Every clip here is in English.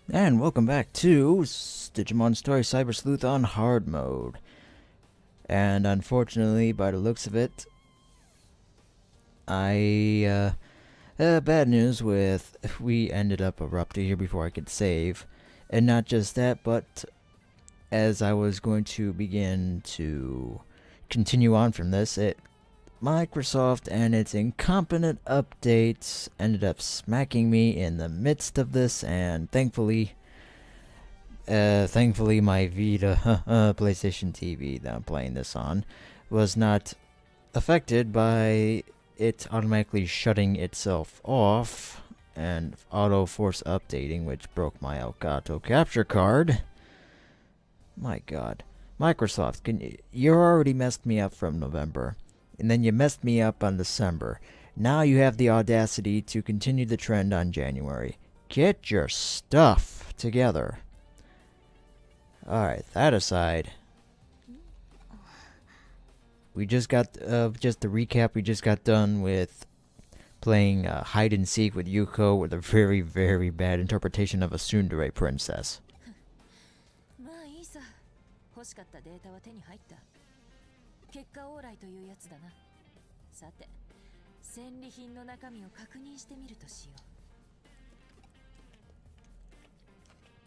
And welcome back to Digimon Story Cyber Sleuth on hard mode. And unfortunately, by the looks of it, bad news with we ended up erupting here before I could save. And not just that, but as I was going to begin to continue on from this, Microsoft and its incompetent updates ended up smacking me in the midst of this, and thankfully my Vita PlayStation TV that I'm playing this on was not affected by it automatically shutting itself off and auto force updating, which broke my Elgato capture card. My god. Microsoft, you already messed me up from November, and then you messed me up on December. Now you have the audacity to continue the trend on January. Get your stuff together. Alright, that aside, we just got, just to recap, we just got done with playing hide and seek with Yuko with a very, very bad interpretation of a tsundere princess. まあいいさ。欲しかったデータは手に入った。結果オーライというやつだな。さて、戦利品の中身を確認してみるとしよう。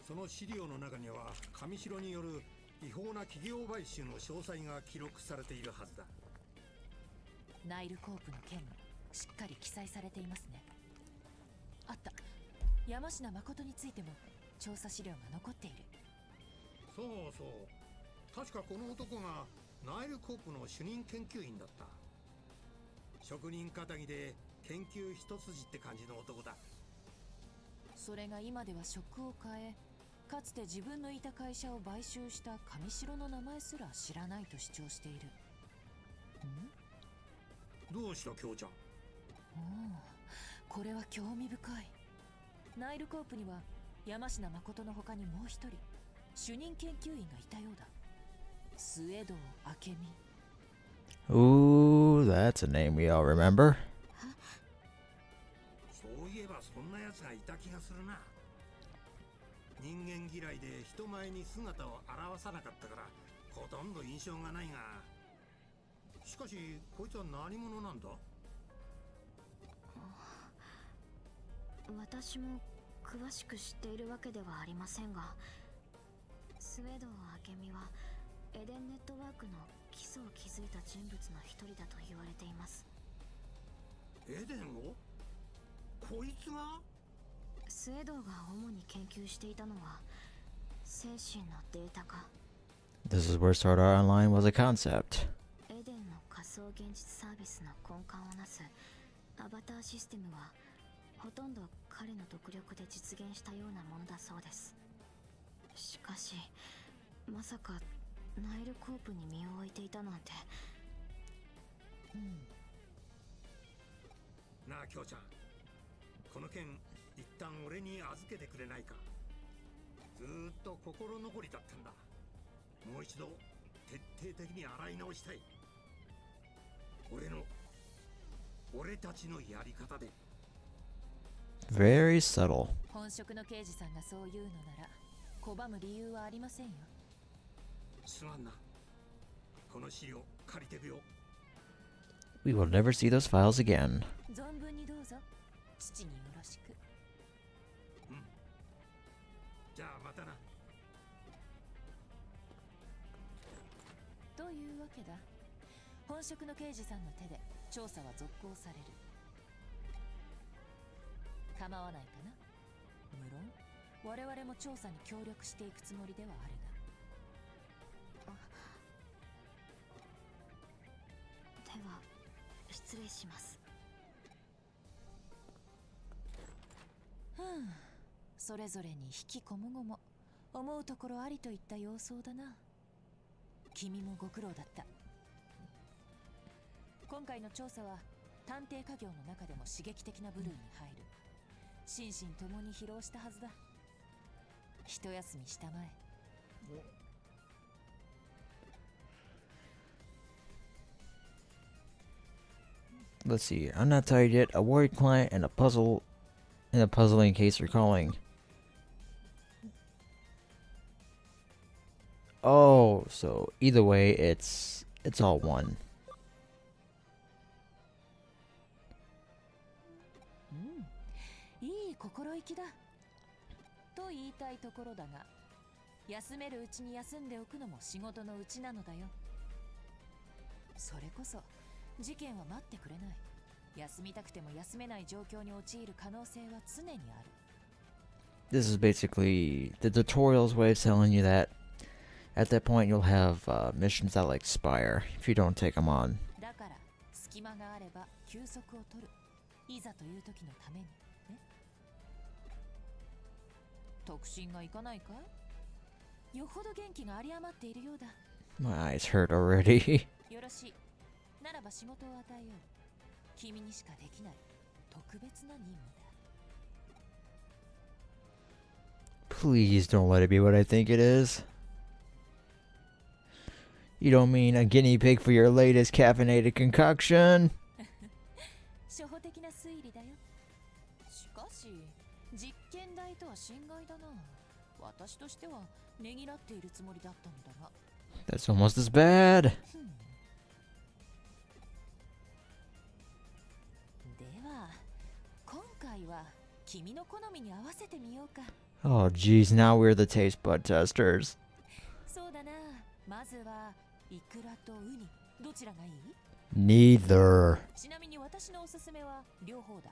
その資料の中には上白による違法な企業買収の詳細が記録されているはずだ。ナイルコープの件もしっかり記載されていますね。あった。山科誠についても調査資料が残っている。そうそう。確かこの男がナイルコープの主任研究員だった。職人かたぎで研究一筋って感じの男だ。それが今では職を変え、かつて自分のいた会社を買収した上白の名前すら知らないと主張している。どうした京ちゃん。これは興味深い。ナイルコープには山科誠の他にもう一人主任研究員がいたようだ。末堂明美。Ooh, that's a name we all remember. そういえばそんな奴がいた気がするな。人間嫌いで人前に姿を現さなかったからほとんど印象がないが、しかしこいつは何者なんだ。私も詳しく知っているわけではありませんが、末堂明美はエデンネットワークの基礎を築いた人物の一人だと言われています。エデンを？こいつが？末堂が主に研究していたのは精神のデータ化。 This is where Sword Art Online was a concept. エデンの仮想現実サービスの根幹をなすアバターシステムはほとんど彼の独力で実現したようなものだそうです。しかしまさかナイルコープに身を置いていたなんて。なあ京ちゃん、この件一旦俺に預けてくれないか。ずーっと心残りだったんだ。もう一度徹底的に洗い直したい。俺たちのやり方で。 Very subtle. 本職の刑事さんがそう言うのなら拒む理由はありませんよ。すまんな。この資料借りてくよ。 We will never see those files again. 存分にどうぞ。父によろしく。じゃあまたな。というわけだ。本職の刑事さんの手で調査は続行される。構わないかな。無論我々も調査に協力していくつもりではあるが。では失礼します。それぞれに引きこもごも思うところありといった様相だな。君もご苦労だった。今回の調査は探偵家業の中でも刺激的な部類に入る。心身ともに疲労したはずだ。一休みしたまえ。Let's see. I'm not tired yet. A worried client and a puzzling case recalling. Oh, so either way, it's all one. いい心意気だと言いたいところだが、休めるうちに休んでおくのも仕事のうちなのだよ。それこそ事件は待ってくれない。休みたくても休めない状況に陥る可能性は常にある。This is basically the tutorial's way of telling you that at that point you'll have missions that'll expire if you don't take them on. だから隙間があれば休息を取る。いざという時のためにね。特進がいかないか？よほど元気が有り余っているようだ。My eyes hurt already. よろしい。ならば仕事を与えよう。君にしかできない特別な任務だ。Please don't let it be what I think it is. You don't mean a guinea pig for your latest caffeinated concoction? 初歩的な推理だよ。しかし実験台とは心外だな。私としてはねぎらっているつもりだったのだが。That's almost as bad. では今回は君の好みに合わせてみようか。Oh, geez, now we're the taste bud testers. そうだな。まずはイクラとウニ、どちらがいい？ Neither. ちなみに私のおすすめは両方だ。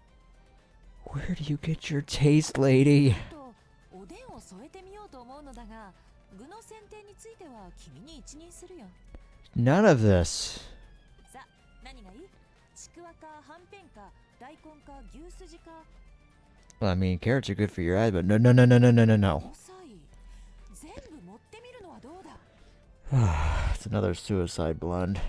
Where do you get your taste, lady? とおでんを添えてみようと思うのだが、具の選定については君に一任するよ。 None of this. さあ、何がいい？ちくわかはんぺんか大根か牛すじか。 Well, I mean, carrots are good for your eyes, but no, no, no, no, no, no, no, no. 遅い。全部持ってみるのはどうだ？ It's another suicide blend.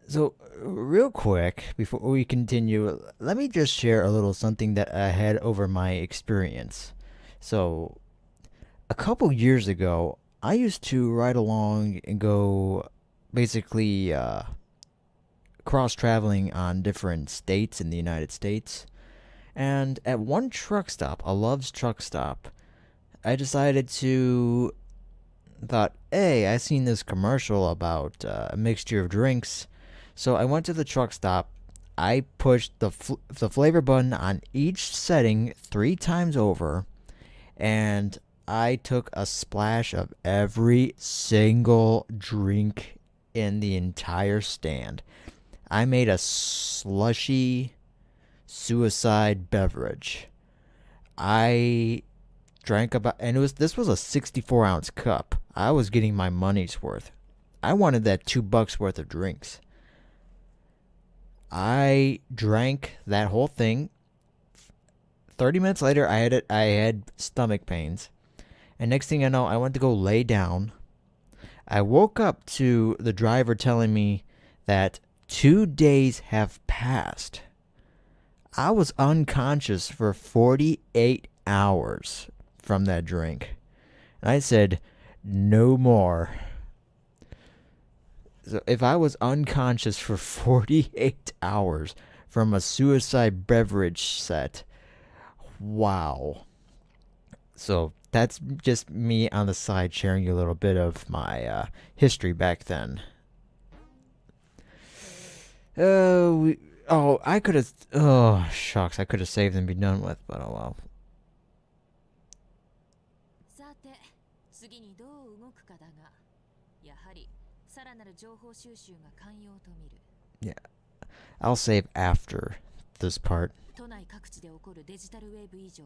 So, real quick, before we continue, let me just share a little something that I had over my experience. So, a couple years ago, I used to ride along and go basically cross-traveling on different states in the United States. And at one truck stop, a Love's truck stop, I decided to thought, hey, I seen this commercial about a mixture of drinks. So I went to the truck stop. I pushed the flavor button on each setting 3 times over, and I took a splash of every single drink in the entire stand. I made a slushy suicide beverage. I drank about, and this was a 64-ounce cup. I was getting my money's worth. I wanted that $2 worth of drinks. I drank that whole thing. 30 minutes later, I had stomach pains. And next thing I know, I went to go lay down. I woke up to the driver telling me that 2 days have passed. I was unconscious for 48 hours from that drink. And I said, no more. So if I was unconscious for 48 hours from a suicide beverage set, wow. So that's just me on the side sharing you a little bit of my history back then. I could have... Oh, shucks. I could have saved and be done with, but oh well. さて、次にどう動くかだが、やはりさらなる情報収集が肝要と見る。 Yeah. I'll save after this part. 都内各地で起こるデジタルウェーブ以上、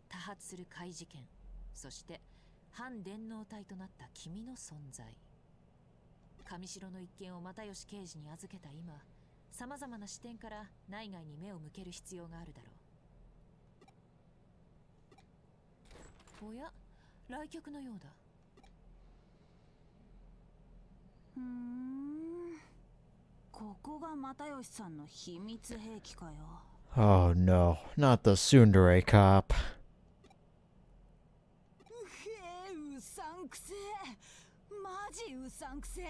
多発する怪事件、そして反電脳体となった君の存在。上城の一件を又吉刑事に預けた今、さまざまな視点から内外に目を向ける必要があるだろう。おや、来客のようだ。ここが又吉さんの秘密兵器かよ。 Oh no, not the tsundere cop. うさんくせえ。マジうさんくせえ。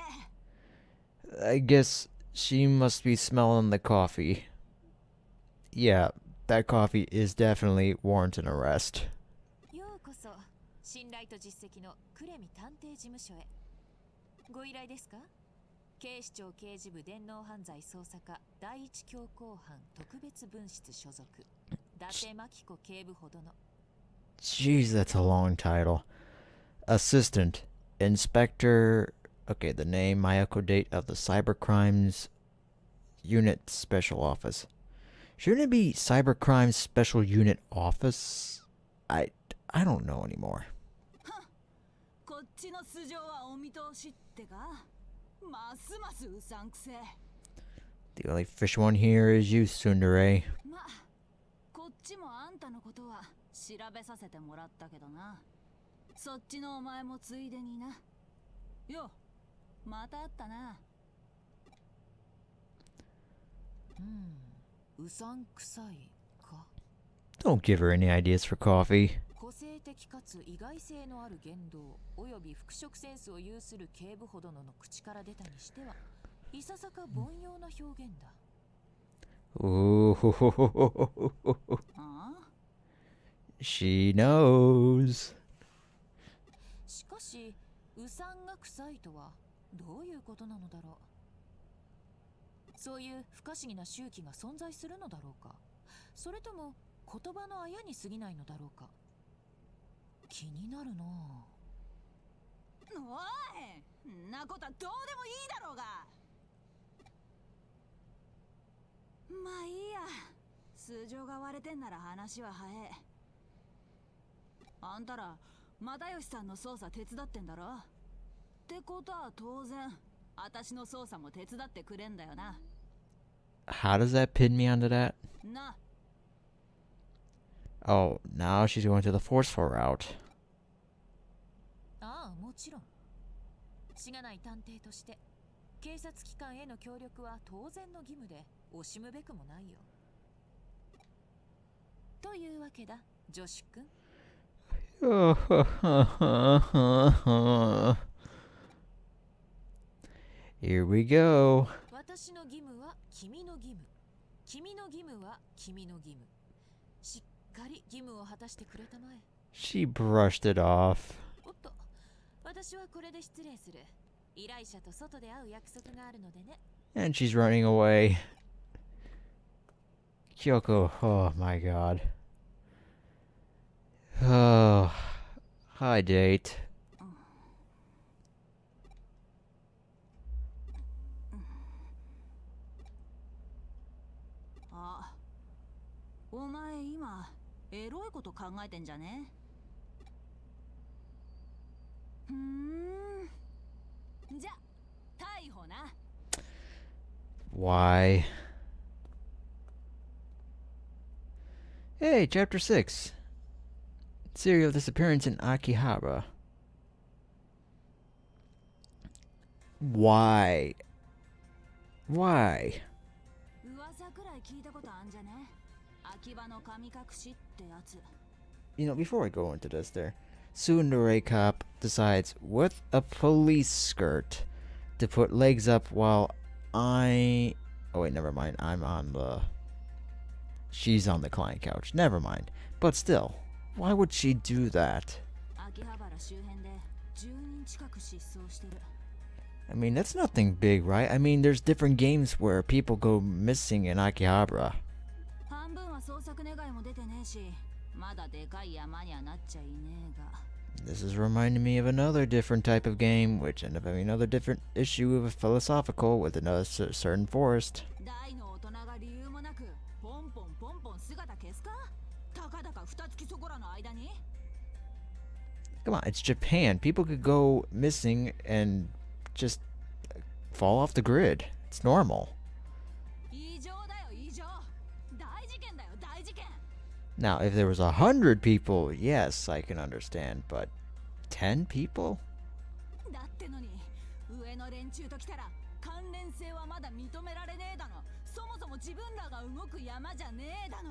I guess she must be smelling the coffee. Yeah, that coffee is definitely warrant an arrest. ようこそ信頼と実績のクレミ探偵事務所へ。ご依頼ですか？警視庁刑事部電脳犯罪捜査課第一強行班特別分室所属伊達真紀子警部補殿。 Jeez, that's a long title. Assistant Inspector. Okay, the name, Mayako date of the Cybercrimes Unit Special Office. Shouldn't it be Cybercrimes Special Unit Office? I don't know anymore. こっちの素性はお見通しってか。ますますうさんくせえ。 The only fish one here is you, Tsundere. まあ、こっちもあんたのことは調べさせてもらったけどな。そっちのお前もついでにな。よ、また会ったな。うさんくさいか。 Don't give her any ideas for coffee. 個性的かつ意外性のある言動および服飾センスを有する警部補殿の口から出たにしてはいささか凡庸な表現だ。 Ooh, ああ、 she knows. しかしうさんが臭いとはどういうことなのだろう。そういう不可思議な周期が存在するのだろうか、それとも言葉のあやに過ぎないのだろうか。気になるな。おい、んなことはどうでもいいだろうが。まあいいや、素性が割れてんなら話は早え。あんたら又吉さんの捜査手伝ってんだろ。ってことは当然私の捜査も手伝ってくれんだよな。 How does that pin me onto that? な。 Oh, now she's going to the forceful route. ああ、もちろん。しがない探偵として警察機関への協力は当然の義務で惜しむべくもないよ。というわけだ、女子くん。Here we go. 私の義務は君の義務。君の義務は君の義務。しっかり義務を果たしてくれたまえ。 She brushed it off. おっと、私はこれで失礼する。依頼者と外で会う約束があるのでね。 And she's running away. Kyoko, oh my god. Oh, hi, date. あ、お前今エロいこと考えてんじゃね。じゃ、逮捕な。 Why? Hey, chapter 6. Serial disappearance in Akiharbara. Why? Why? 噂くらい聞いたことあんじゃね。秋葉の神隠しってやつ。 You know, before I go into this there, Tsundere cop decides with a police skirt to put legs up while oh wait, never mind. She's on the client couch. Never mind. But still, why would she do that? 秋葉原周辺で10人近く失踪してる。 I mean, that's nothing big, right? I mean, there's different games where people go missing in Akiharbara. 半分は捜索願いも出てねえし、まだでかい山にはなっちゃいねえが。 This is reminding me of another different type of game, which ended up having another different issue of a philosophical with another certain forest. 大の大人が理由もなくポンポンポンポン姿消すか。たかだか二月そこらの間に。 Come on, it's Japan. People could go missing and just fall off the grid. It's normal. 異常だよ異常。大事件だよ大事件。 Now, if there was 100 people, yes, I can understand. But 10 people? だってのに上の連中と来たら関連性はまだ認められねえだの。そもそも自分らが動く山じゃねえだの。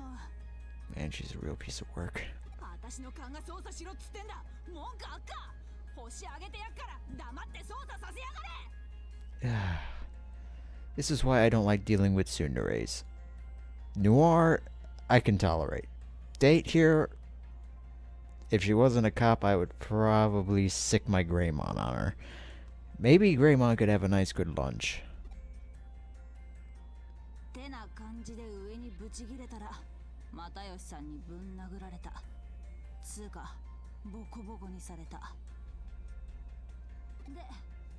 Man, she's a real piece of work. 私の勘が操作しろっつってんだ。文句あっか。星あげてやっから黙って操作させやがれ。 This is why I don't like dealing with tsunderes. Noir, I can tolerate. Date here, if she wasn't a cop, I would probably sick my Greymon on her. Maybe Greymon could have a nice good lunch. てな感じで上にブチギレたら又吉さんにぶん殴られた。つうかボコボコにされた。で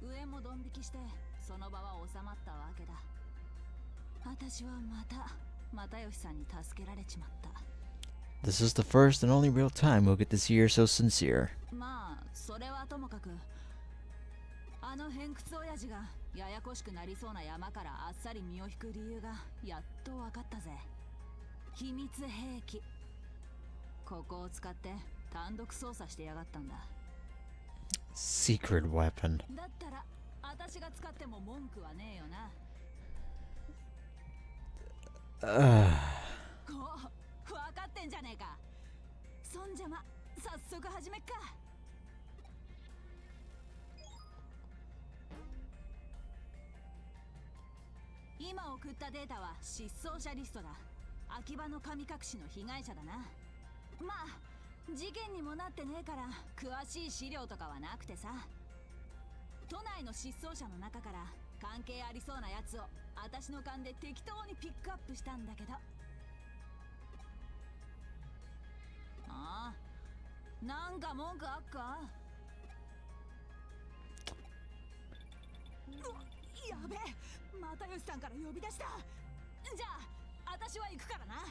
上もドン引きしてその場は収まったわけだ。私はまた又吉さんに助けられちまった。 This is the first and only real time we'll get to see her so sincere. まあそれはともかく、あの偏屈親父がややこしくなりそうな山からあっさり身を引く理由がやっと分かったぜ。秘密兵器。ここを使って単独操作してやがったんだ。 Secret weapon. だったら私が使っても文句はねえよな。こう分かってんじゃねえか。そんじゃま早速始めっか。今送ったデータは失踪者リストだ。秋葉の神隠しの被害者だな。まあ事件にもなってねえから詳しい資料とかはなくてさ、都内の失踪者の中から関係ありそうなやつを私の勘で適当にピックアップしたんだけど。ああ、なんか文句あっか。やべえ、又吉さんから呼び出した。じゃあ私は行くからな。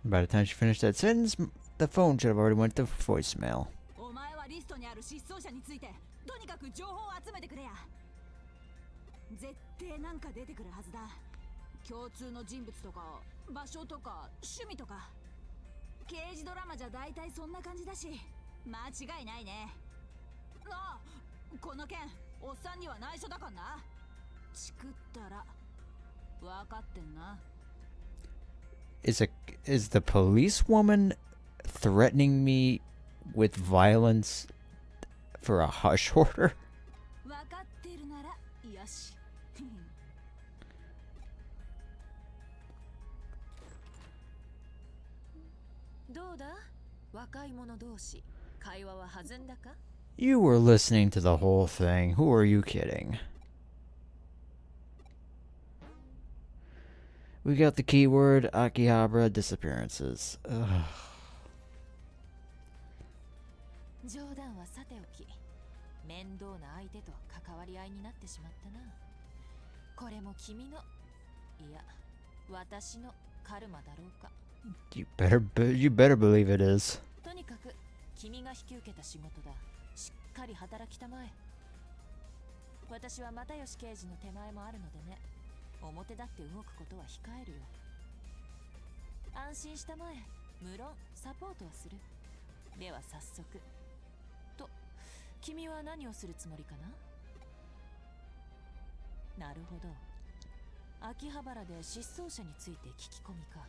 By the time she finished that sentence, the phone should have already went to voicemail. お前はリストにある失踪者についてとにかく情報を集めてくれや。絶対なんか出てくるはずだ。共通の人物とか場所とか趣味とか。刑事ドラマじゃ大体そんな感じだし間違いないね。ああ、この件おっさんには内緒だかんな。チクったら分かってんな。 Is the policewoman threatening me with violence for a hush order? 分かってるならよし。どうだ若い者同士、会話は弾んだか？ You were listening to the whole thing. Who are you kidding? We got the keyword Akiharbara disappearances. Ugh. 冗談はさておき、面倒な相手と関わり合いになってしまったな。これも君の、いや、私のカルマだろうか。You better believe it is. とにかく君が引き受けた仕事だ。しっかり働きたまえ。私は又吉刑事の手前もあるのでね。表立って動くことは控えるよ。安心したまえ。無論サポートはする。では早速。と、君は何をするつもりかな？なるほど。秋葉原で失踪者について聞き込みか。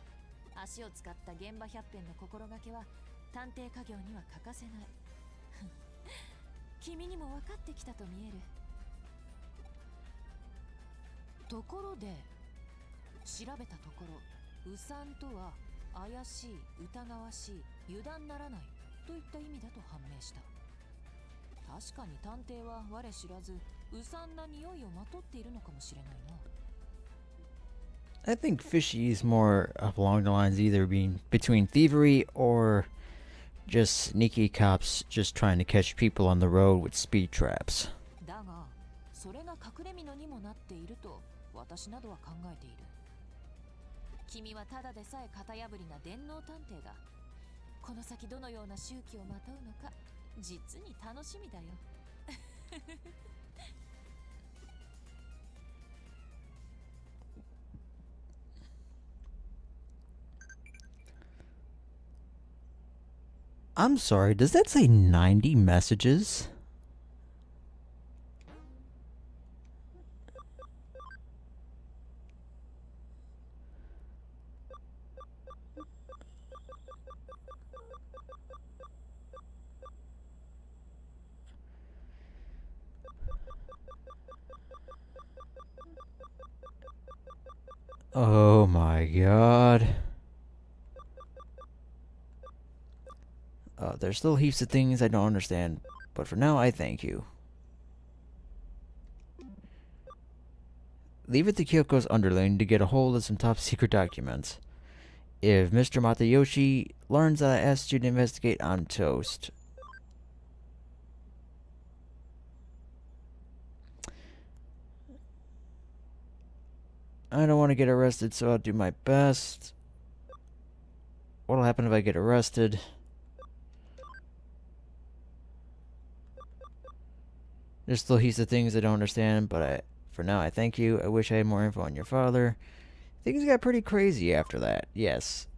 足を使った現場百遍の心がけは探偵家業には欠かせない。君にも分かってきたと見える。ところで調べたところ、うさんとは怪しい、疑わしい、油断ならないといった意味だと判明した。確かに探偵は我知らずうさんな匂いをまとっているのかもしれないな。I think fishy is more along the lines either being between thievery or just sneaky cops just trying to catch people on the road with speed traps. だがそれが隠れ蓑にもなっていると私などは考えている。君はただでさえ型破りな電脳探偵だ。この先どのような周期をまとうのか実に楽しみだよ。I'm sorry, does that say 90 messages? Oh my god. There's still heaps of things I don't understand, but for now, I thank you. Leave it to Kyoko's underling to get a hold of some top secret documents. If Mr. Matayoshi learns that I asked you to investigate, I'm toast. I don't want to get arrested, so I'll do my best. What'll happen if I get arrested? There's still heaps of things I don't understand, but for now, I thank you. I wish I had more info on your father. Things got pretty crazy after that, yes.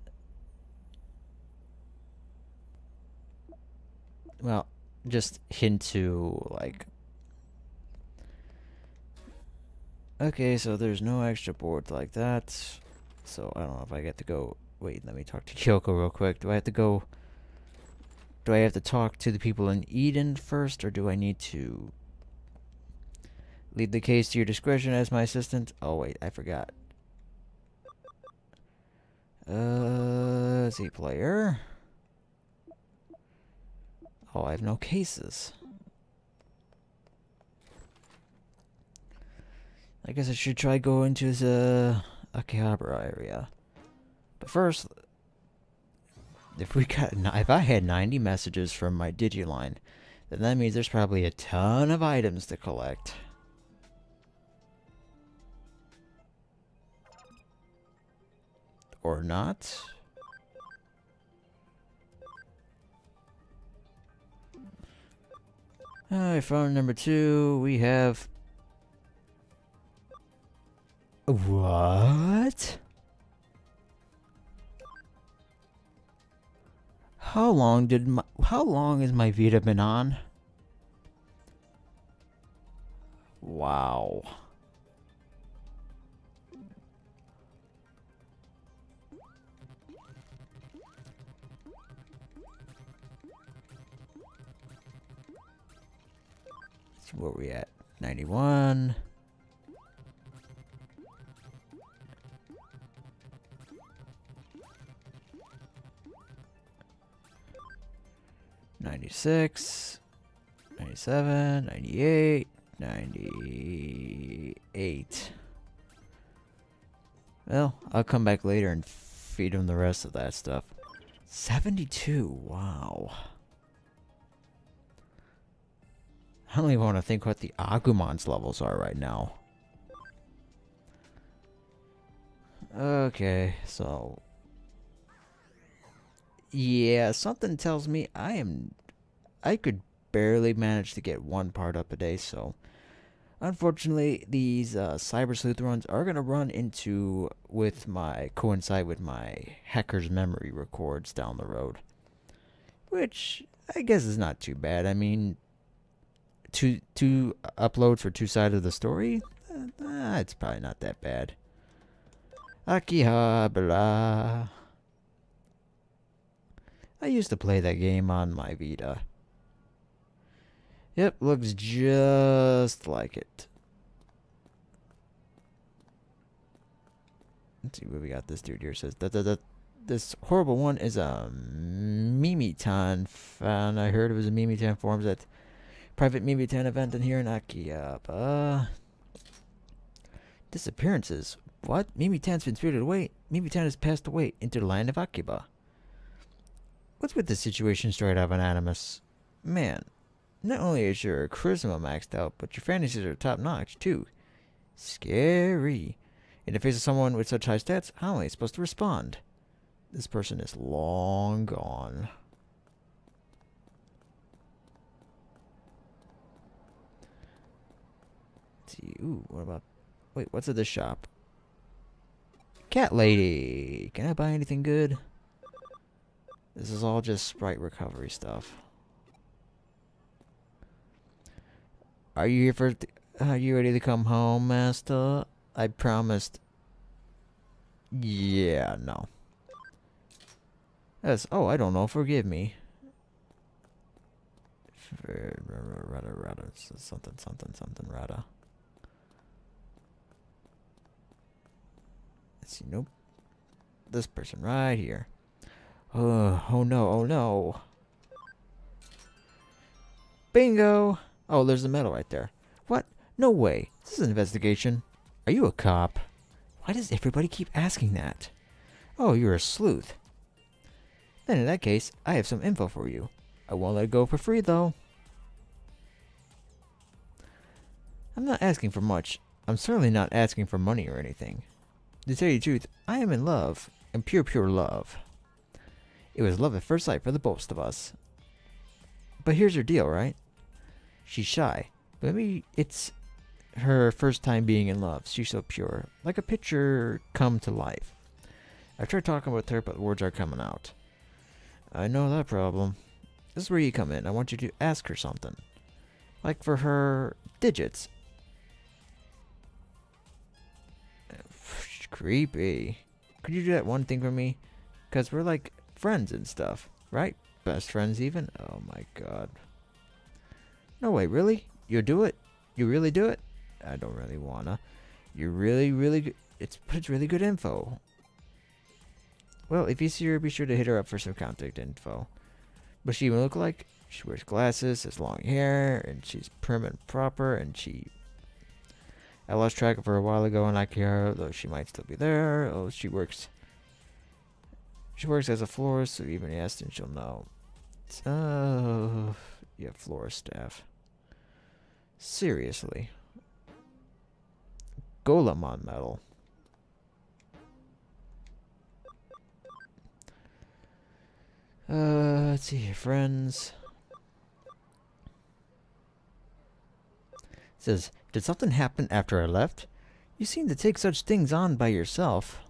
Well, just hint to, like... Okay, so there's no extra boards like that. So, I don't know if I get to go... Wait, let me talk to Kyoko real quick. Do I have to go... Do I have to talk to the people in Eden first, or do I need to... leave the case to your discretion as my assistant? Oh, wait, I forgot. Z player. Oh, I have no cases. I guess I should try going to the Akiharbara area. But first, if I had 90 messages from my Digiline, then that means there's probably a ton of items to collect. Or not. Alright, phone number 2, we have... What? How long has my Vita been on? Wow. Where we at? 91. '96, '97, '98, '98. Well, I'll come back later and feed him the rest of that stuff. 72. Wow. I don't even want to think what the Agumon's levels are right now. Okay, so... Yeah, something tells me I could barely manage to get one part up a day, so... Unfortunately, these Cyber Sleuth runs are going to coincide with my hacker's memory records down the road. Which, I guess is not too bad. I mean... Two uploads for two sides of the story? It's probably not that bad. Akiharbara. I used to play that game on my Vita. Yep, looks just like it. Let's see what we got. This dude here says this horrible one is a Mimitan fan. I heard it was a Mimitan forums at private Mimitan event in here in Akiharbara. Disappearances. What? Mimitan's been spirited away. Mimitan has passed away into the land of Akiharbara. What's with the situation straight up anonymous? Man, not only is your charisma maxed out, but your fantasies are top notch too. Scary. In the face of someone with such high stats, how am I supposed to respond? This person is long gone. Ooh, what about... Wait, what's at this shop? Cat lady! Can I buy anything good? This is all just sprite recovery stuff. Are you here for... Are you ready to come home, master? I promised... Yeah, no. Yes, oh, I don't know, forgive me. Something, rada. Let's see, nope. This person right here. Oh no, oh no. Bingo! Oh, there's a medal right there. What? No way. This is an investigation. Are you a cop? Why does everybody keep asking that? Oh, you're a sleuth. Then in that case, I have some info for you. I won't let it go for free, though. I'm not asking for much. I'm certainly not asking for money or anything. To tell you the truth, I am in love. And pure, pure love. It was love at first sight for the both of us. But here's her deal, right? She's shy. But maybe it's her first time being in love. She's so pure. Like a picture come to life. I've tried talking with her, but the words aren't coming out. I know that problem. This is where you come in. I want you to ask her something. Like for her digits. Creepy. Could you do that one thing for me? Because we're like friends and stuff, right? Best friends even? Oh my god. No way, really? You'll do it? You really do it? I don't really wanna. You're really, really good. It's really good info. Well, if you see her, be sure to hit her up for some contact info. But she will look like she wears glasses, has long hair, and she's prim and proper, and I lost track of her a while ago in Akiharbara, though she might still be there. Oh, she works as a florist, so even asked and she'll know. Oh, yeah, florist staff. Seriously. Golemon medal. Let's see here, friends. It says, did something happen after I left? You seem to take such things on by yourself.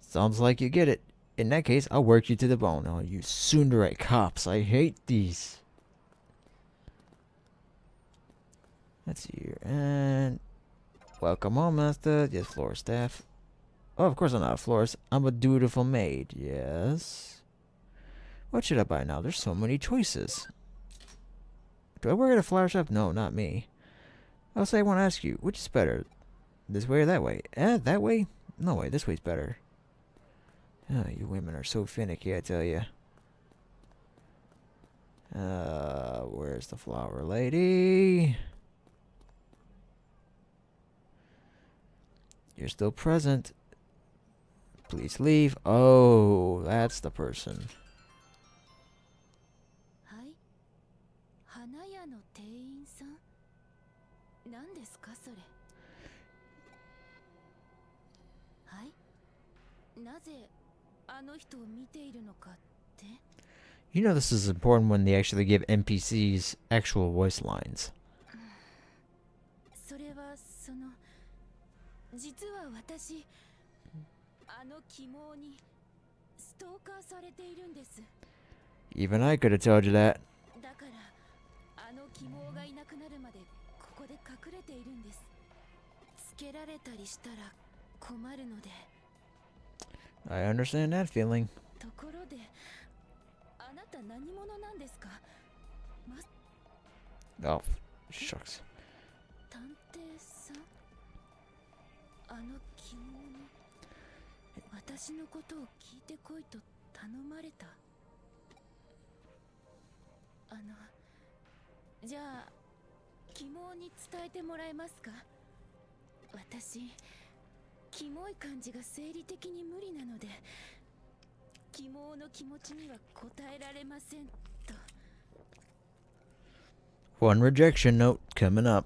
Sounds like you get it. In that case, I'll work you to the bone. Oh, you tsundere cops. I hate these. Let's see here. And welcome home, master. Yes, floor staff. Oh, of course I'm not a florist. I'm a dutiful maid. Yes. What should I buy now? There's so many choices. Do I work at a flower shop? No, not me. I'll say I want to ask you, which is better? This way or that way? That way? No way, this way's better. Oh, you women are so finicky, I tell you. Where's the flower lady? You're still present. Please leave. Oh, that's the person. You know this is important when they actually give NPCs actual voice lines. Even I could have told you that. I understand that feeling. Oh, shucks. One rejection note coming up.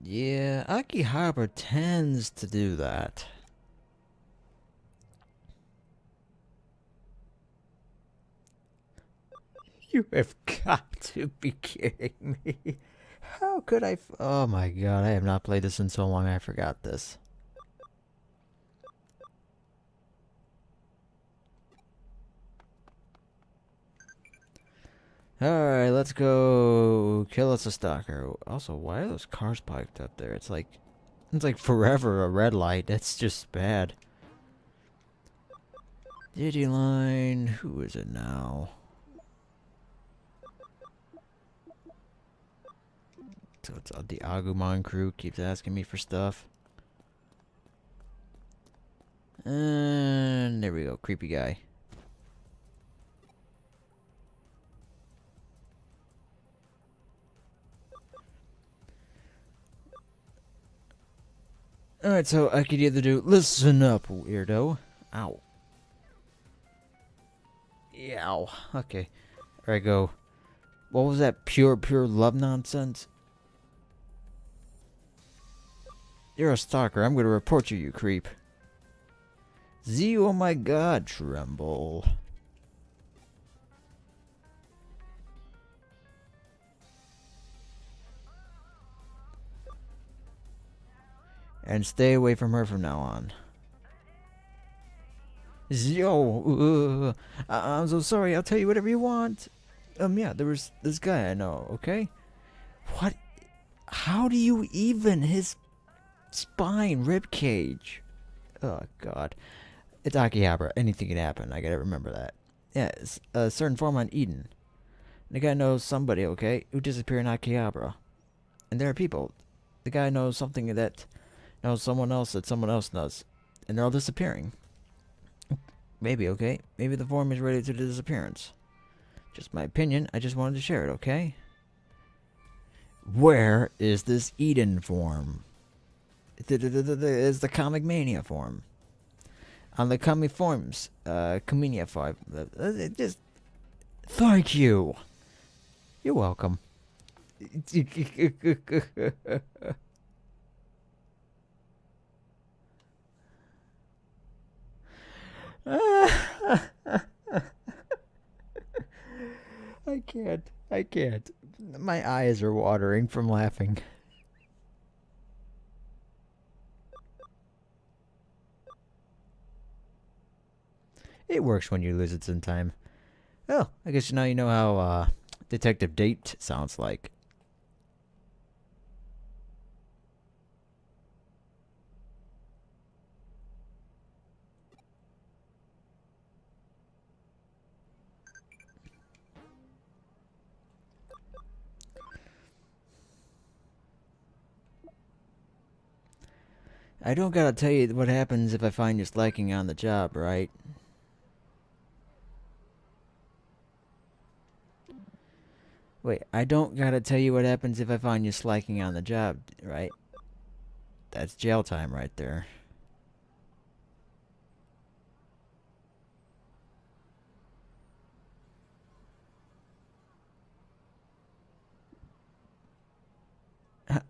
Yeah, Akiharbara tends to do that. You have got to be kidding me. How could I oh my god, I have not played this in so long I forgot this. Alright, let's go kill us a stalker. Also, why are those cars parked up there? It's like forever a red light. That's just bad. Digiline, who is it now? So it's the Agumon crew keeps asking me for stuff. And there we go, creepy guy. Alright, so I could either do listen up, weirdo. Ow. Yow. Okay. There I go. What was that pure love nonsense? You're a stalker. I'm gonna report you, you creep. Z, oh my god, tremble. And stay away from her from now on. Yo, I'm so sorry. I'll tell you whatever you want. Yeah, there was this guy I know, okay? What? How do you even his spine, rib cage? Oh, God. It's Akiharbara. Anything can happen. I gotta remember that. Yeah, it's a certain form on Eden. The guy knows somebody, okay, who disappeared in Akiharbara. And there are people. The guy knows something that knows someone else that someone else knows. And they're all disappearing. Maybe, okay? Maybe the form is related to the disappearance. Just my opinion. I just wanted to share it, okay? Where is this Eden form? It's the Comic Mania form. On the Comic Forms, Comenia 5. Just thank you. You're welcome. I can't. My eyes are watering from laughing. It works when you lose it sometime. Well, I guess now you know how Detective Date sounds like. I don't gotta tell you what happens if I find you slacking on the job, right? Wait, I don't gotta tell you what happens if I find you slacking on the job, right? That's jail time right there.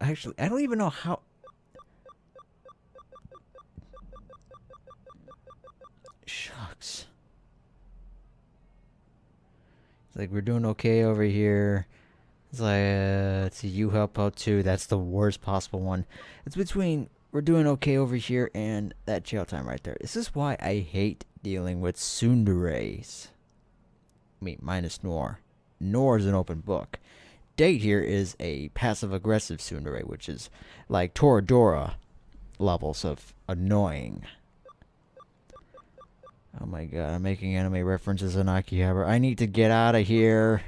Actually, I don't even know how... Shucks. It's like, we're doing okay over here. It's like, let's see, you help out too. That's the worst possible one. It's between, we're doing okay over here and that jail time right there. This is why I hate dealing with tsunderes. I mean, minus Nor. Nor is an open book. Date here is a passive-aggressive tsundere, which is like Toradora levels of annoying. Oh my god, I'm making anime references in Akiharbara. I need to get out of here.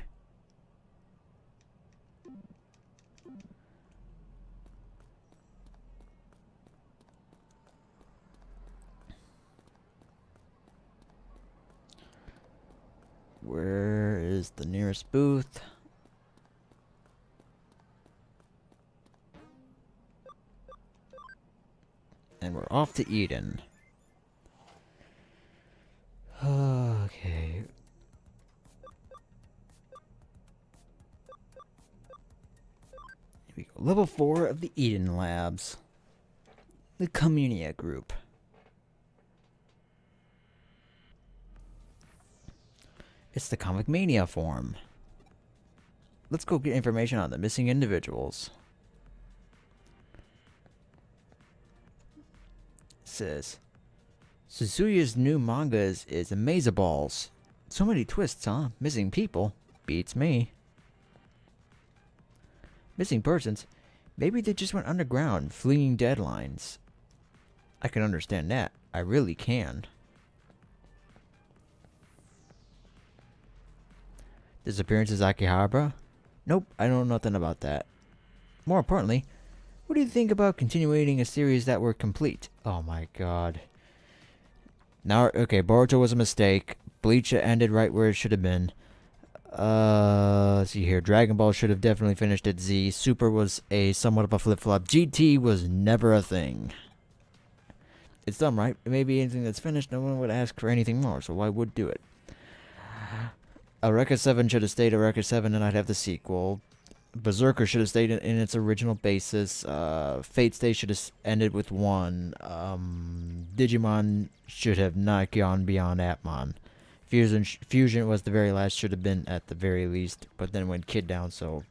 Where is the nearest booth? And we're off to Eden. Okay. Here we go. Level 4 of the Eden Labs. The Communia group. It's the Comic Mania form. Let's go get information on the missing individuals. It says Suzuya's new manga is Amazeballs. So many twists, huh? Missing people. Beats me. Missing persons. Maybe they just went underground, fleeing deadlines. I can understand that. I really can. Disappearance is Akiharbara? Nope, I know nothing about that. more importantly, what do you think about continuing a series that were complete? Oh my god. Now, okay, Boruto was a mistake. Bleach ended right where it should have been. Let's see here. Dragon Ball should have definitely finished at Z. Super was a somewhat of a flip-flop. GT was never a thing. It's dumb, right? Maybe anything that's finished, no one would ask for anything more, so why would do it? Eureka 7 should have stayed Eureka 7 and I'd have the sequel. Berserker should have stayed in its original basis. Fate Stay should have ended with 1. Digimon should have not gone beyond Atmon. Fusion was the very last, should have been at the very least, but then went Kid down, so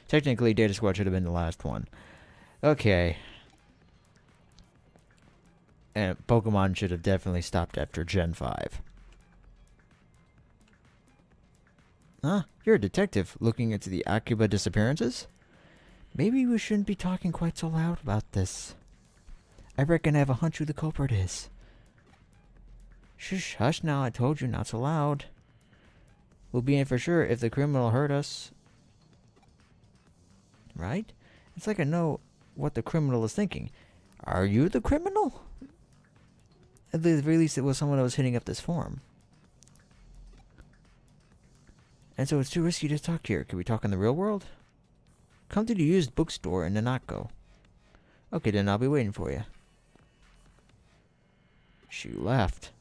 technically Data Squad should have been the last one. Okay. And Pokemon should have definitely stopped after Gen 5. Huh? You're a detective looking into the Akiharbara disappearances? Maybe we shouldn't be talking quite so loud about this. I reckon I have a hunch who the culprit is. Shush, hush now, I told you not so loud. We'll be in for sure if the criminal hurt us. Right? It's like I know what the criminal is thinking. Are you the criminal? At the very least, it was someone that was hitting up this forum. And so it's too risky to talk here. Can we talk in the real world? Come to the used bookstore in Nanako. Okay, then I'll be waiting for you. She left.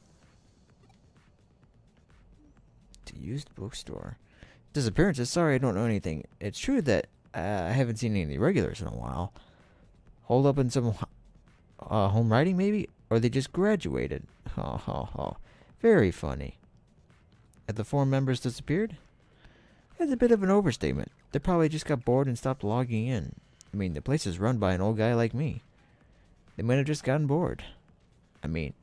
To used bookstore. Disappearances? Sorry, I don't know anything. It's true that I haven't seen any of the regulars in a while. Hold up in some home writing, maybe? Or they just graduated. Ho ho ho. Very funny. Have the 4 members disappeared? That's a bit of an overstatement. They probably just got bored and stopped logging in. I mean, the place is run by an old guy like me. They might have just gotten bored. I mean,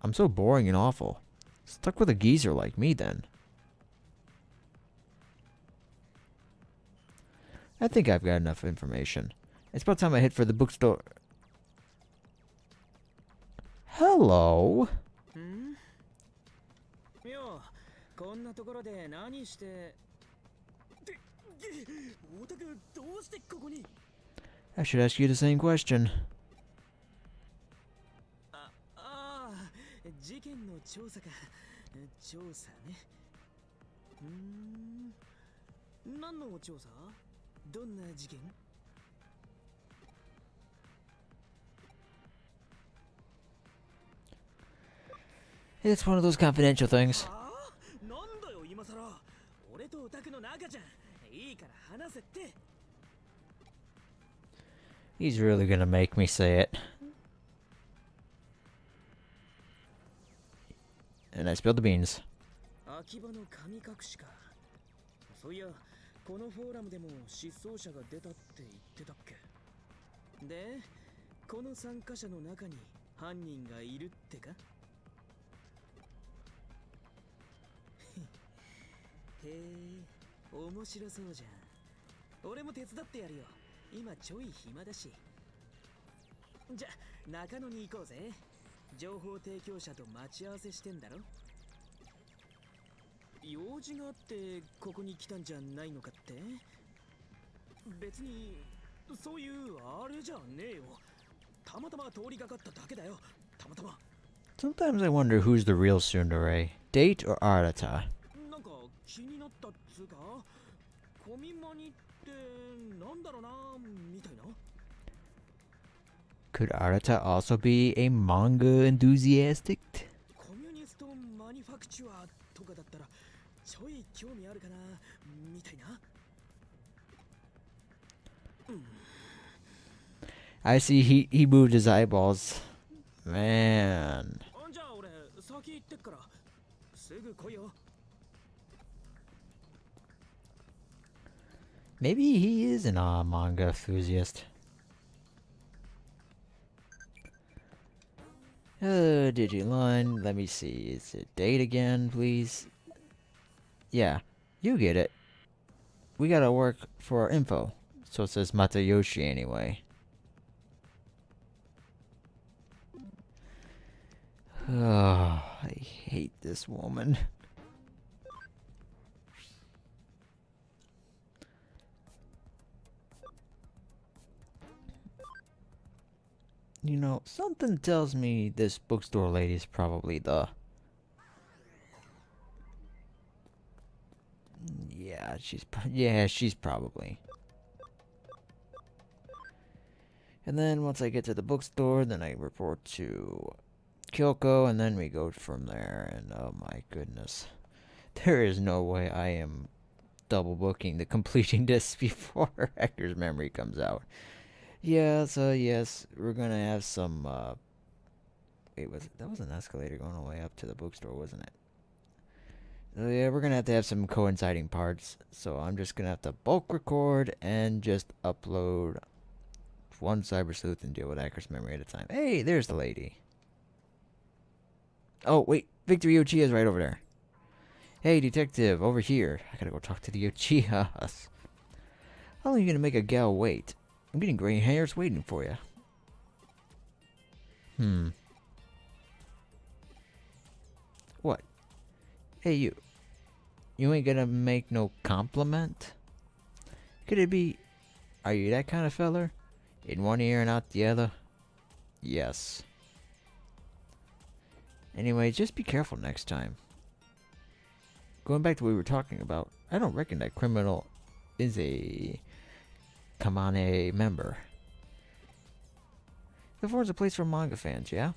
I'm so boring and awful. Stuck with a geezer like me, then. I think I've got enough information. It's about time I hit for the bookstore. Hello? I should ask you the same question. 事件の調査か。調査ね。何の調査？どんな事件？ It's one of those confidential things. なんだよ今さら。俺とオタクの仲じゃん。いいから話せって。 He's really gonna make me say it. And I spilled the beans. 秋葉の神隠しか。そういや、このフォーラムでも失踪者が出たって言ってたっけ。で、この参加者の中に犯人がいるってか。へえ、面白そうじゃん。俺も手伝ってやるよ。今ちょい暇だし。じゃ、中野に行こうぜ。情報提供者と待ち合わせしてんだろ。用事があってここに来たんじゃないのかって。別にそういうあれじゃねえよ。たまたま通りがかっただけだよ。たまたま。 Sometimes I wonder who's the real tsundere, Date or Arata. なんか気になったっつうか、コミマニってなんだろうなみたいな。 Could Arata also be a manga enthusiastic? コミュニストマニファクチュアとかだったらちょい興味あるかなみたいな。I see he moved his eyeballs. Man. じゃあ俺先行ってっからすぐ来いよ。 Maybe he is an manga enthusiast. Digiline, let me see. Is it date again, please? Yeah, you get it. We gotta work for our info. So it says Matayoshi anyway. Oh, I hate this woman. You know, something tells me this bookstore lady is probably the... Yeah, she's probably. And then once I get to the bookstore, then I report to Kyoko, and then we go from there. And oh my goodness, there is no way I am double booking the completing this before Hector's memory comes out. Yeah, so yes, we're gonna have some. Wait, that was an escalator going all the way up to the bookstore, wasn't it? So yeah, we're gonna have some coinciding parts. So I'm just gonna have to bulk record and just upload one Cyber Sleuth and deal with Hector's memory at a time. Hey, there's the lady. Oh wait, Victor Uchiha is right over there. Hey, detective, over here. I gotta go talk to the Uchihas. How long are you gonna make a gal wait? I'm getting gray hairs waiting for you. What? Hey, you. You ain't gonna make no compliment? Could it be... Are you that kind of feller? In one ear and out the other? Yes. Anyway, just be careful next time. Going back to what we were talking about, I don't reckon that criminal is a Kamane member. The forum's a place for manga fans, yeah?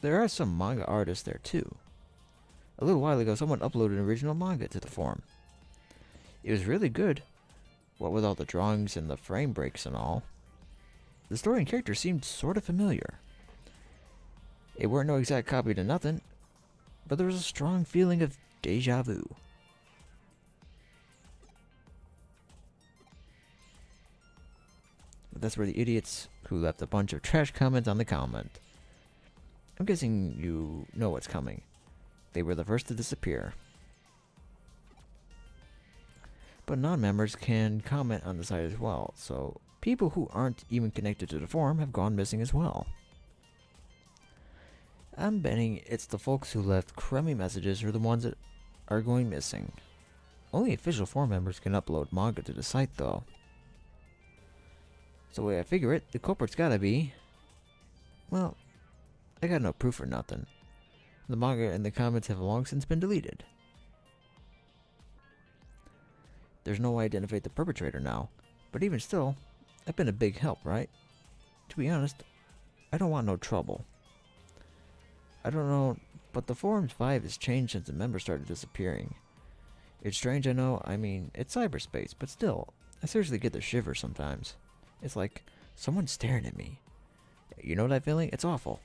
There are some manga artists there too. A little while ago, someone uploaded an original manga to the forum. It was really good, what with all the drawings and the frame breaks and all. The story and characters seemed sort of familiar. It weren't no exact copy to nothing, but there was a strong feeling of deja vu. But that's where the idiots who left a bunch of trash comments on the comment. I'm guessing you know what's coming. They were the first to disappear. But non-members can comment on the site as well, so people who aren't even connected to the forum have gone missing as well. I'm betting it's the folks who left crummy messages are the ones that are going missing. Only official forum members can upload manga to the site though. So the way I figure it, the culprit's gotta be... Well, I got no proof or nothing. The manga and the comments have long since been deleted. There's no way to identify the perpetrator now, but even still, I've been a big help, right? To be honest, I don't want no trouble. I don't know, but the forum's vibe has changed since the members started disappearing. It's strange, I know, I mean, it's cyberspace, but still, I seriously get the shivers sometimes. It's like, someone's staring at me. You know that feeling? It's awful.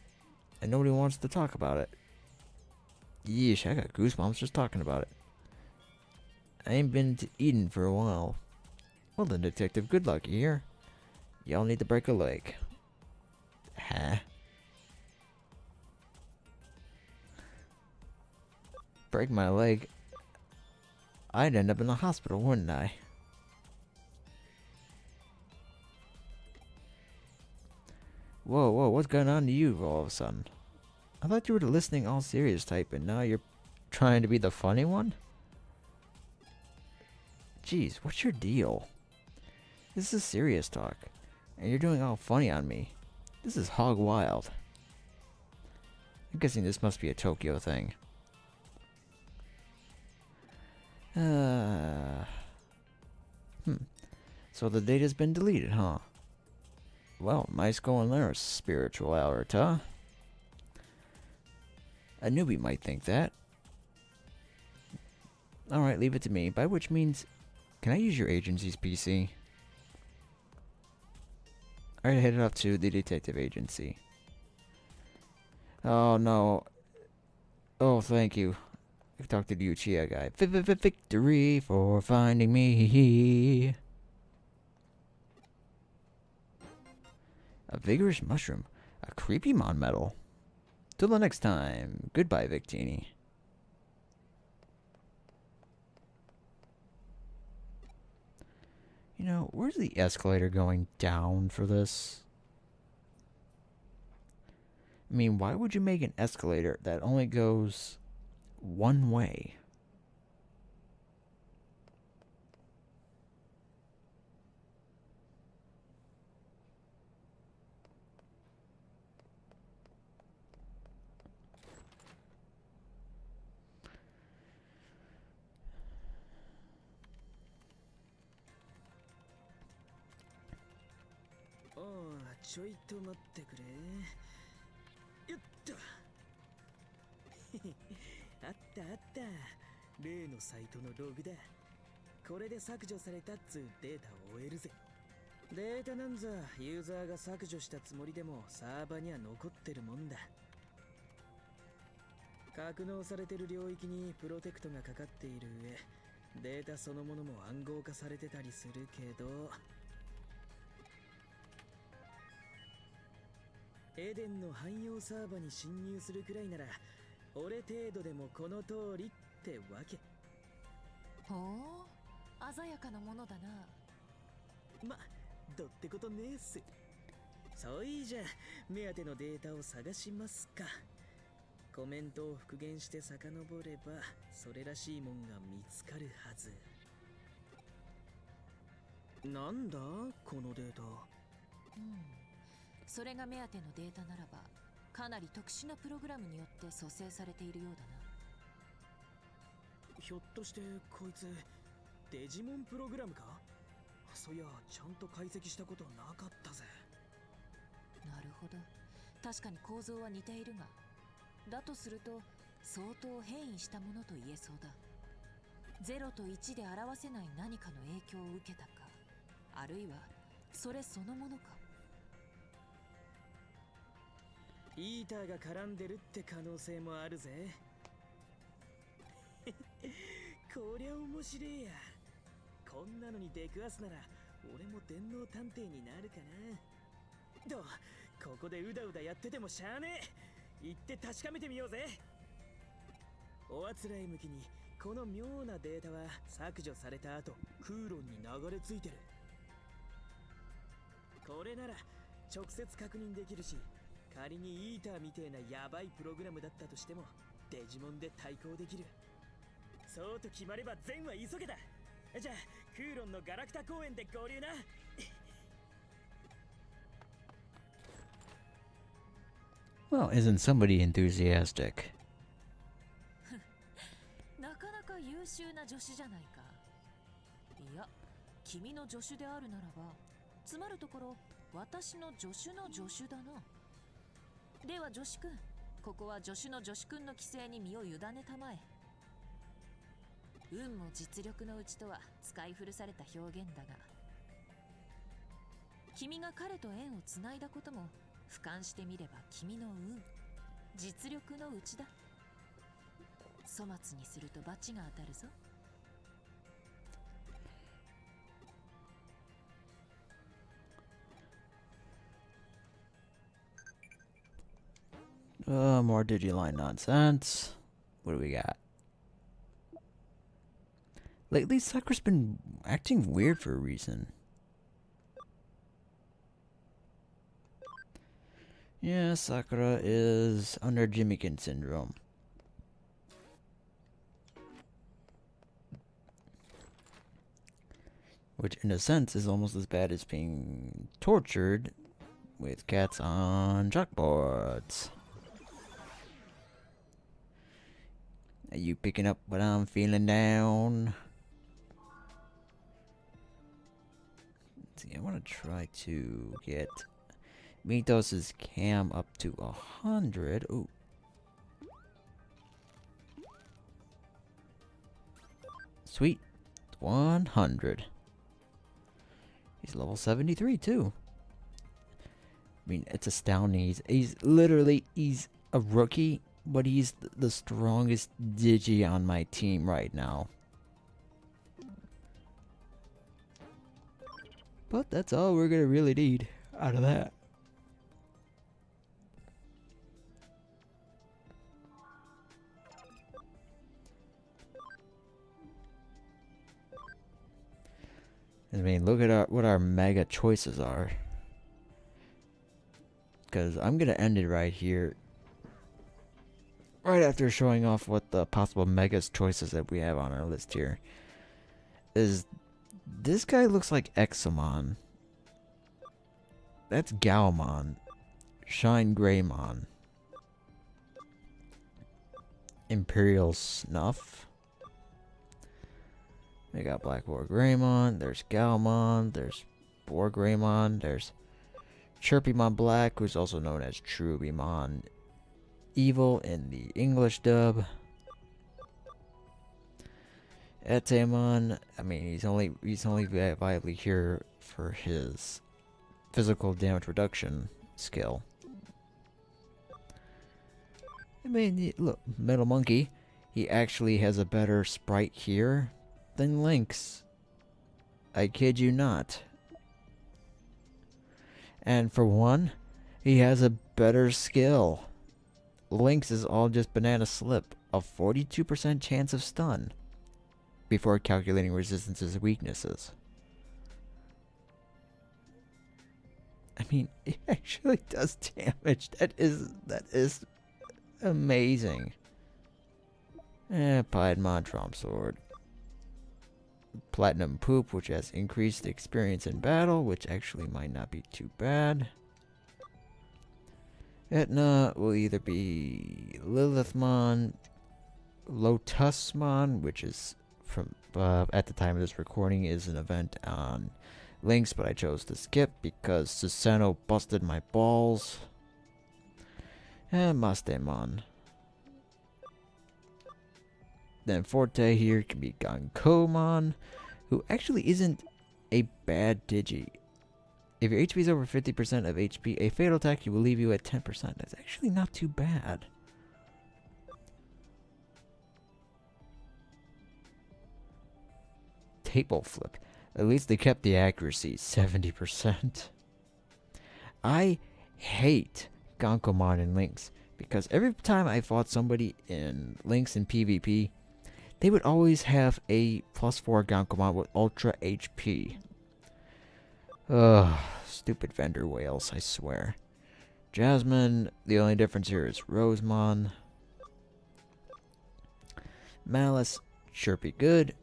And nobody wants to talk about it. Yeesh, I got goosebumps just talking about it. I ain't been to Eden for a while. Well then, detective, good luck here. Y'all need to break a leg. Huh? Break my leg? I'd end up in the hospital, wouldn't I? Whoa, what's going on to you all of a sudden? I thought you were the listening all serious type, and now you're trying to be the funny one? Jeez, what's your deal? This is serious talk, and you're doing all funny on me. This is hog wild. I'm guessing this must be a Tokyo thing. So the data's been deleted, huh? Well, nice going there, spiritual Alberta. A newbie might think that. Alright, leave it to me, by which means, can I use your agency's PC? Alright, headed off to the detective agency. Oh no. Oh, thank you. I talked to the Uchiha guy. Victory for finding me. A vigorous mushroom. A creepy mon medal. Till the next time. Goodbye, Victini. You know, where's the escalator going down for this? I mean, why would you make an escalator that only goes one way? ちょいと待ってくれ。よっと。あったあった。例のサイトのログだ。これで削除されたっつうデータを終えるぜ。データなんざユーザーが削除したつもりでもサーバには残ってるもんだ。格納されてる領域にプロテクトがかかっている上、データそのものも暗号化されてたりするけど、エデンの汎用サーバに侵入するくらいなら俺程度でもこの通りってわけ。ほう、鮮やかなものだな。ま、どってことねえっす。そういいじゃん、目当てのデータを探しますか。コメントを復元して遡ればそれらしいもんが見つかるはず。なんだこのデータ。それが目当てのデータならばかなり特殊なプログラムによって蘇生されているようだな。ひょっとしてこいつデジモンプログラムか。そりゃちゃんと解析したことなかったぜ。なるほど、確かに構造は似ているが、だとすると相当変異したものと言えそうだ。0と1で表せない何かの影響を受けたか、あるいはそれそのものか。イーターが絡んでるって可能性もあるぜ。こりゃ面白えや。こんなのに出くわすなら俺も電脳探偵になるかな。とここでうだうだやっててもしゃあねえ。行って確かめてみようぜ。おあつらい向きにこの妙なデータは削除された後空論に流れ着いてる。これなら直接確認できるし、仮にイーターみてえなヤバいプログラムだったとしてもデジモンで対抗できる。そうと決まれば善は急げだ。じゃあ空論のガラクタ公園で合流な。Well, isn't somebody enthusiastic? なかなか優秀な助手じゃないか。いや、君の助手であるならば、つまるところ私の助手の助手だな。では助手くん、ここは助手の助手くんの規制に身を委ねたまえ。運も実力のうちとは使い古された表現だが、君が彼と縁をつないだことも俯瞰してみれば君の運、実力のうちだ。粗末にすると罰が当たるぞ。More Digiline nonsense. What do we got? Lately, Sakura's been acting weird for a reason. Yeah, Sakura is under Jimikin syndrome. Which, in a sense, is almost as bad as being tortured with cats on chalkboards. Are you picking up what I'm feeling down? Let's see, I want to try to get Mitos's cam up to 100. Ooh. Sweet. 100. He's level 73 too. I mean, it's astounding. He's a rookie, but he's the strongest Digi on my team right now. But that's all we're gonna really need out of that. I mean, look at what our mega choices are. Because I'm gonna end it right here. Right after showing off what the possible megas choices that we have on our list here. Is this guy looks like Examon. That's Gaomon. Shine Greymon. Imperial Snuff. We got Black War Greymon. There's Gaomon. There's War Greymon. There's Chirpymon Black, who's also known as Trubymon Evil in the English dub. Etemon, I mean, he's only viably here for his physical damage reduction skill. I mean, look, Metal Monkey, he actually has a better sprite here than Lynx. I kid you not. And for one, he has a better skill. Lynx is all just banana slip, a 42% chance of stun before calculating resistances and weaknesses. I mean, it actually does damage. That is amazing. Piedmon Tromp Sword. Platinum Poop, which has increased experience in battle, which actually might not be too bad. Etna will either be Lilithmon, Lotusmon, which is from at the time of this recording is an event on Lynx, but I chose to skip because Susanoo busted my balls. And Mastemon. Then Forte here can be Gankomon, who actually isn't a bad Digi. If your HP is over 50% of HP, a fatal attack will leave you at 10%. That's actually not too bad. Table Flip. At least they kept the accuracy 70%. I hate Gankomon in Lynx because every time I fought somebody in Lynx in PvP, they would always have a +4 Gankomon with ultra HP. Ugh, stupid vendor whales, I swear. Jasmine, the only difference here is Rosemon. Malice, Chirpy Good.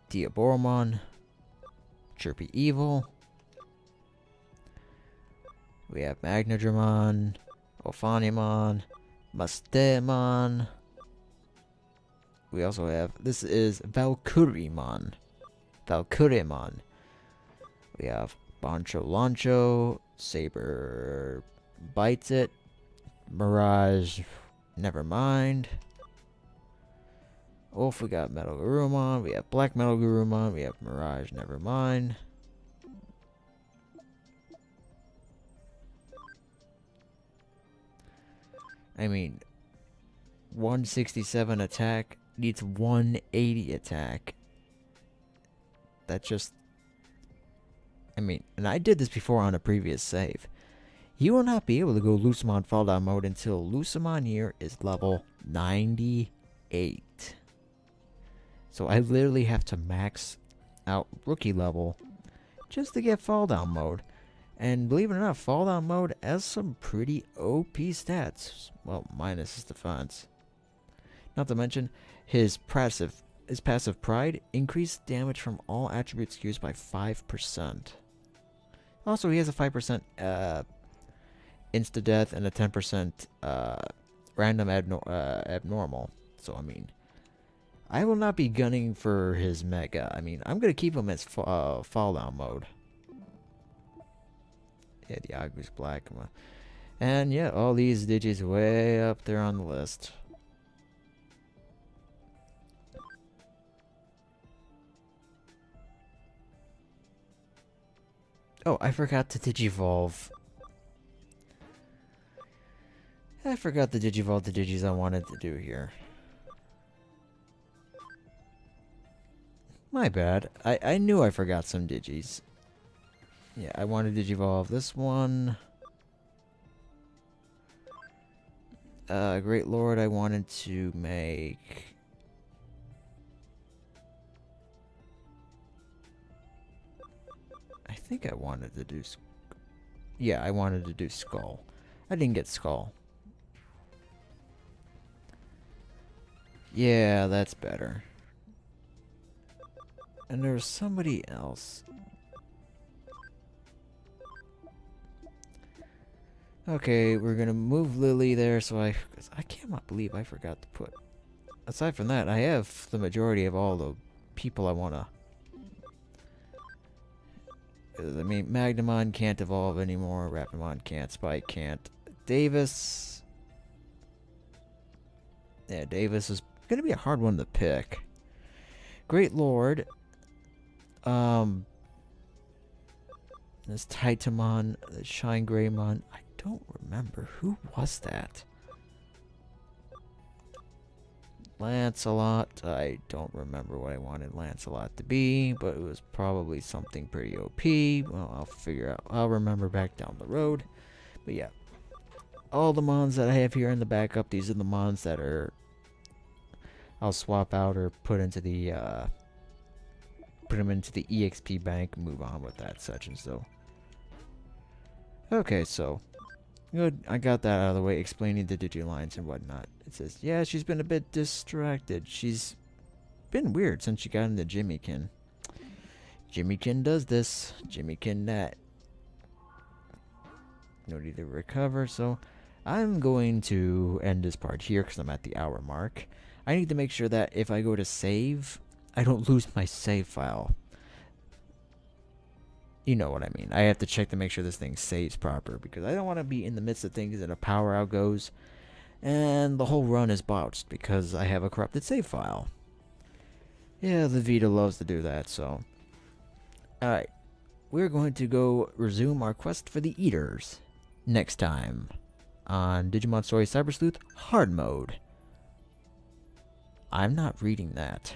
Diaboromon. Chirpy Evil. We have Magnadramon, Ophanimon, Mastemon. We also have, this is Valkyriemon. Valkyriemon. We have Boncho Loncho, Saber Bites It, Mirage, never mind. Wolf, we got Metal Garurumon, we have Black Metal Garurumon, we have Mirage, never mind. I mean, 167 attack needs 180 attack. That just... I mean, and I did this before on a previous save. You will not be able to go Lucemon Fall Down mode until Lucemon here is level 98. So I literally have to max out rookie level just to get Fall Down mode. And believe it or not, Fall Down mode has some pretty OP stats. Well, minus his defense. Not to mention, his passive Pride increased damage from all attributes used by 5%. Also, he has a 5% insta-death and a 10% random abnormal. So, I mean, I will not be gunning for his Mega. I mean, I'm going to keep him as Fall Down mode. Yeah, the Agu's Black. And yeah, all these digits way up there on the list. Oh, I forgot to Digivolve. I forgot to Digivolve the Digis I wanted to do here. My bad. I knew I forgot some Digis. Yeah, I wanted to Digivolve this one. Great Lord, I wanted to make... I think I wanted to do... Yeah, I wanted to do Skull. I didn't get Skull. Yeah, that's better. And there was somebody else. Okay, we're gonna move Lily there, so I cannot believe I forgot to put... Aside from that, I have the majority of all the people I wanna... 'Cause, I mean, Magnamon can't evolve anymore. Rapamon can't. Spike can't. Davis. Yeah, Davis is gonna be a hard one to pick. Great Lord. This Titamon, the Shine Greymon. I don't remember. Who was that? Lancelot. I don't remember what I wanted Lancelot to be, but it was probably something pretty OP. Well, I'll figure out. I'll remember back down the road. But yeah. All the mons that I have here in the backup, these are the mons that are I'll swap out or put into the put them into the EXP bank, move on with that such and so. Okay, so good. I got that out of the way, explaining the Digilines and whatnot. It says, yeah, she's been a bit distracted. She's been weird since she got into Jimmykin. Jimmykin does this. Jimmykin that. No need to recover, so I'm going to end this part here because I'm at the hour mark. I need to make sure that if I go to save, I don't lose my save file. You know what I mean. I have to check to make sure this thing saves proper because I don't want to be in the midst of things and a power out goes and the whole run is botched because I have a corrupted save file. Yeah, the Vita loves to do that, so. Alright. We're going to go resume our quest for the Eaters next time on Digimon Story Cyber Sleuth Hard Mode. I'm not reading that.